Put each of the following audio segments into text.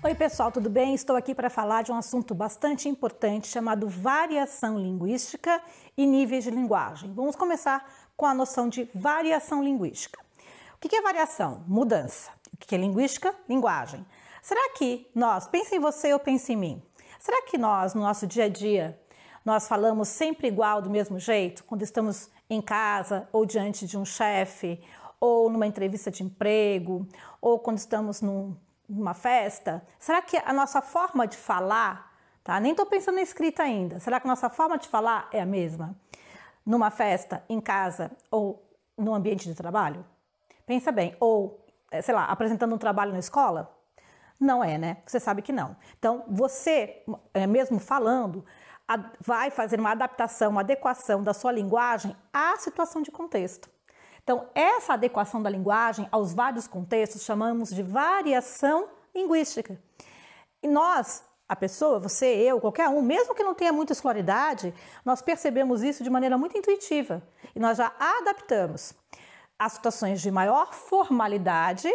Oi pessoal, tudo bem? Estou aqui para falar de um assunto bastante importante chamado variação linguística e níveis de linguagem. Vamos começar com a noção de variação linguística. O que é variação? Mudança. O que é linguística? Linguagem. Será que nós, pensa em você ou pensa em mim, será que nós, no nosso dia a dia, nós falamos sempre igual, do mesmo jeito, quando estamos em casa ou diante de um chefe, ou numa entrevista de emprego, ou quando estamos numa festa? Será que a nossa forma de falar, tá? Nem estou pensando na escrita ainda, será que a nossa forma de falar é a mesma? Numa festa, em casa ou no ambiente de trabalho? Pensa bem, ou, sei lá, apresentando um trabalho na escola? Não é, né? Você sabe que não. Então, você, mesmo falando, vai fazer uma adaptação, uma adequação da sua linguagem à situação de contexto. Então, essa adequação da linguagem aos vários contextos chamamos de variação linguística. E nós, a pessoa, você, eu, qualquer um, mesmo que não tenha muita escolaridade, nós percebemos isso de maneira muito intuitiva. E nós já adaptamos. As situações de maior formalidade,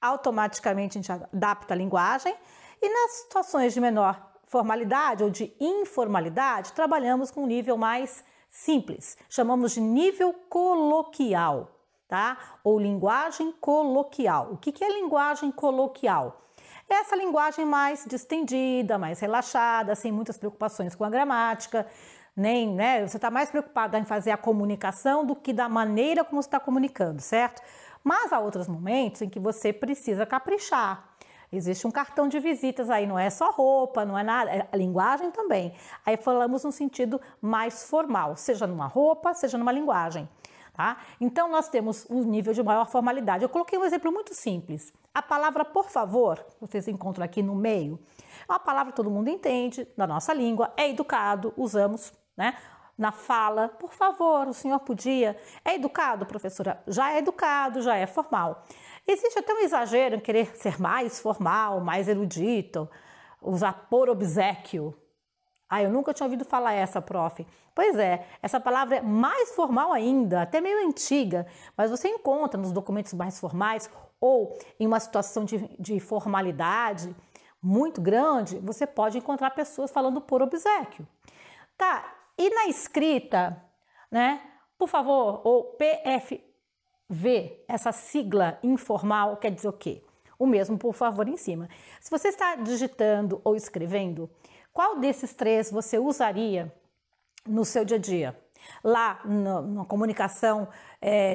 automaticamente a gente adapta a linguagem, e nas situações de menor formalidade ou de informalidade, trabalhamos com um nível mais simples, chamamos de nível coloquial, tá? Ou linguagem coloquial. O que é linguagem coloquial? É essa linguagem mais distendida, mais relaxada, sem muitas preocupações com a gramática, você está mais preocupada em fazer a comunicação do que da maneira como você está comunicando, certo? Mas há outros momentos em que você precisa caprichar. Existe um cartão de visitas aí, não é só roupa, não é nada, é a linguagem também. Aí falamos num sentido mais formal, seja numa roupa, seja numa linguagem, tá? Então nós temos um nível de maior formalidade. Eu coloquei um exemplo muito simples. A palavra por favor, vocês encontram aqui no meio, é uma palavra que todo mundo entende, da nossa língua, é educado, usamos, né? Na fala, por favor, o senhor podia. É educado, professora? Já é educado, já é formal. Existe até um exagero em querer ser mais formal, mais erudito, usar por obséquio. Eu nunca tinha ouvido falar essa, prof. Pois é, essa palavra é mais formal ainda, até meio antiga, mas você encontra nos documentos mais formais ou em uma situação de formalidade muito grande, você pode encontrar pessoas falando por obséquio. Tá, e na escrita, né, por favor, ou PFV, essa sigla informal quer dizer o quê? O mesmo por favor em cima. Se você está digitando ou escrevendo, qual desses três você usaria no seu dia a dia? Lá na comunicação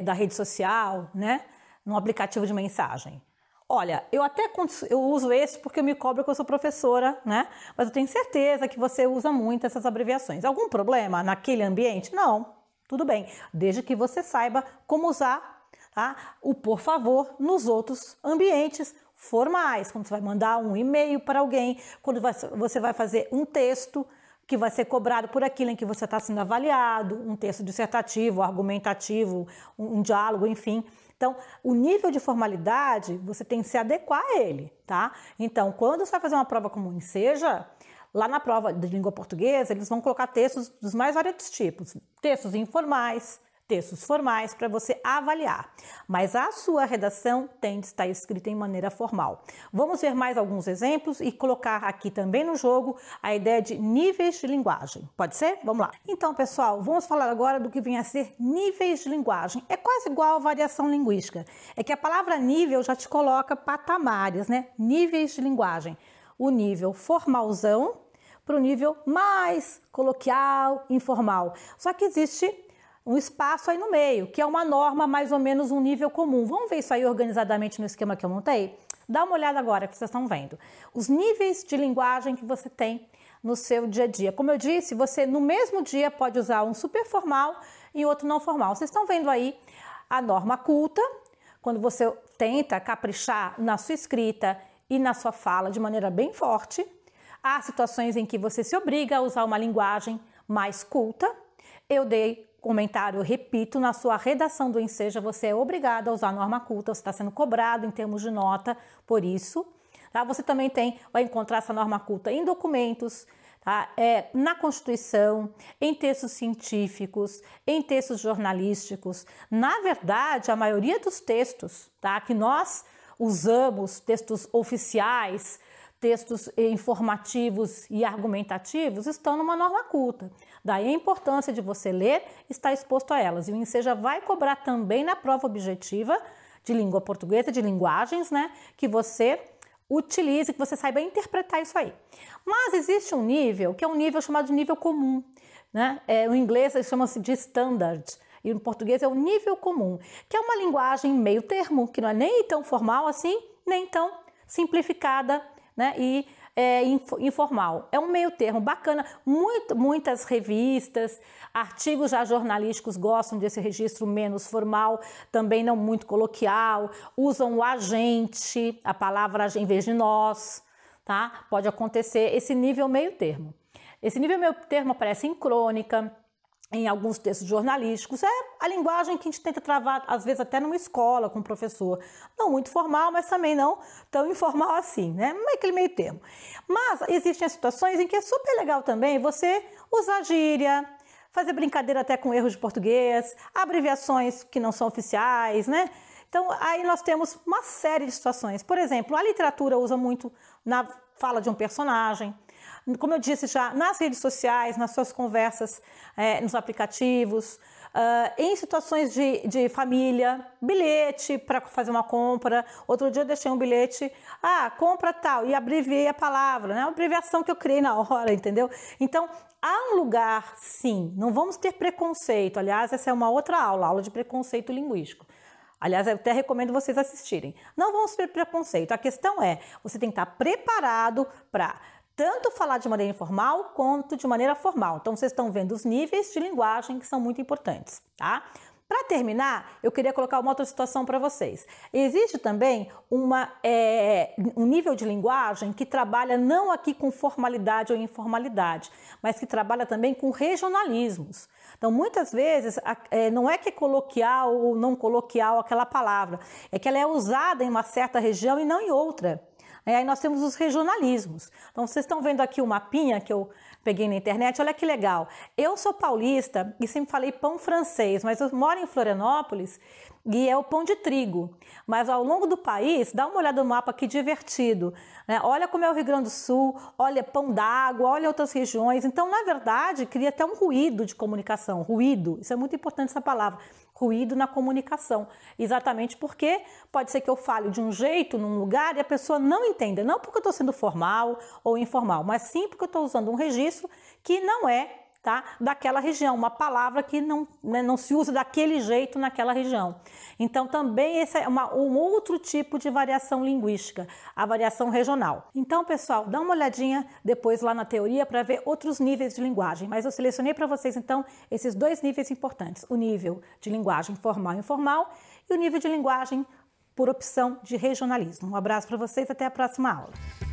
da rede social, né, no aplicativo de mensagem. Olha, eu uso esse porque eu me cobro que eu sou professora, né? Mas eu tenho certeza que você usa muito essas abreviações. Algum problema naquele ambiente? Não, tudo bem. Desde que você saiba como usar, tá? O por favor nos outros ambientes formais. Quando você vai mandar um e-mail para alguém, quando você vai fazer um texto que vai ser cobrado por aquilo em que você está sendo avaliado, um texto dissertativo, argumentativo, um diálogo, enfim. Então, o nível de formalidade, você tem que se adequar a ele, tá? Então, quando você vai fazer uma prova como o Enseja, lá na prova de língua portuguesa, eles vão colocar textos dos mais variados tipos. Textos informais, textos formais, para você avaliar. Mas a sua redação tem de estar escrita em maneira formal. Vamos ver mais alguns exemplos e colocar aqui também no jogo a ideia de níveis de linguagem. Pode ser? Vamos lá. Então, pessoal, vamos falar agora do que vem a ser níveis de linguagem. É quase igual a variação linguística. É que a palavra nível já te coloca patamares, né? Níveis de linguagem. O nível formalzão para o nível mais coloquial, informal. Só que existe um espaço aí no meio, que é uma norma, mais ou menos um nível comum. Vamos ver isso aí organizadamente no esquema que eu montei? Dá uma olhada agora que vocês estão vendo. Os níveis de linguagem que você tem no seu dia a dia. Como eu disse, você no mesmo dia pode usar um super formal e outro não formal. Vocês estão vendo aí a norma culta, quando você tenta caprichar na sua escrita e na sua fala de maneira bem forte. Há situações em que você se obriga a usar uma linguagem mais culta. Eu dei comentário, eu repito, na sua redação do Enseja, você é obrigado a usar a norma culta, você está sendo cobrado em termos de nota por isso. Tá? Você também vai encontrar essa norma culta em documentos, tá? Na Constituição, em textos científicos, em textos jornalísticos. Na verdade, a maioria dos textos, tá, que nós usamos, textos oficiais, textos informativos e argumentativos, estão numa norma culta. Daí a importância de você ler e estar exposto a elas. E o Enseja vai cobrar também na prova objetiva de língua portuguesa, de linguagens, né, que você utilize, que você saiba interpretar isso aí. Mas existe um nível, que é um nível chamado de nível comum, né? No inglês chama-se de standard, e no português é o nível comum, que é uma linguagem meio termo, que não é nem tão formal assim, nem tão simplificada, né, e informal. É um meio termo bacana. Muitas revistas, artigos já jornalísticos gostam desse registro menos formal, também não muito coloquial, usam o agente, a palavra em vez de nós, tá? Pode acontecer esse nível meio termo. Esse nível meio termo aparece em crônica, em alguns textos jornalísticos. É a linguagem que a gente tenta travar, às vezes até numa escola com o professor. Não muito formal, mas também não tão informal assim, né? Não é aquele meio termo. Mas existem situações em que é super legal também você usar gíria, fazer brincadeira até com erros de português, abreviações que não são oficiais, né? Então, aí nós temos uma série de situações. Por exemplo, a literatura usa muito na fala de um personagem. Como eu disse já, nas redes sociais, nas suas conversas, nos aplicativos, em situações de família, bilhete para fazer uma compra. Outro dia eu deixei um bilhete, compra tal, e abreviei a palavra, né? Uma abreviação que eu criei na hora, entendeu? Então, há um lugar, sim, não vamos ter preconceito. Aliás, essa é uma outra aula de preconceito linguístico. Aliás, eu até recomendo vocês assistirem. Não vamos ter preconceito. A questão é, você tem que estar preparado para tanto falar de maneira informal quanto de maneira formal. Então, vocês estão vendo os níveis de linguagem que são muito importantes, tá? Para terminar, eu queria colocar uma outra situação para vocês. Existe também um nível de linguagem que trabalha não aqui com formalidade ou informalidade, mas que trabalha também com regionalismos. Então, muitas vezes, não é que é coloquial ou não coloquial aquela palavra, é que ela é usada em uma certa região e não em outra. Aí nós temos os regionalismos. Então, vocês estão vendo aqui o mapinha que eu peguei na internet, olha que legal. Eu sou paulista e sempre falei pão francês, mas eu moro em Florianópolis e é o pão de trigo. Mas ao longo do país, dá uma olhada no mapa, que divertido, né? Olha como é o Rio Grande do Sul, olha pão d'água, olha outras regiões. Então, na verdade, cria até um ruído de comunicação, ruído, isso é muito importante essa palavra, ruído na comunicação, exatamente porque pode ser que eu fale de um jeito num lugar e a pessoa não entenda, não porque eu estou sendo formal ou informal, mas sim porque eu estou usando um registro que não é, tá, daquela região, uma palavra que não se usa daquele jeito naquela região. Então também esse é um outro tipo de variação linguística, a variação regional. Então, pessoal, dá uma olhadinha depois lá na teoria para ver outros níveis de linguagem, mas eu selecionei para vocês então esses dois níveis importantes, o nível de linguagem formal e informal e o nível de linguagem por opção de regionalismo. Um abraço para vocês, até a próxima aula.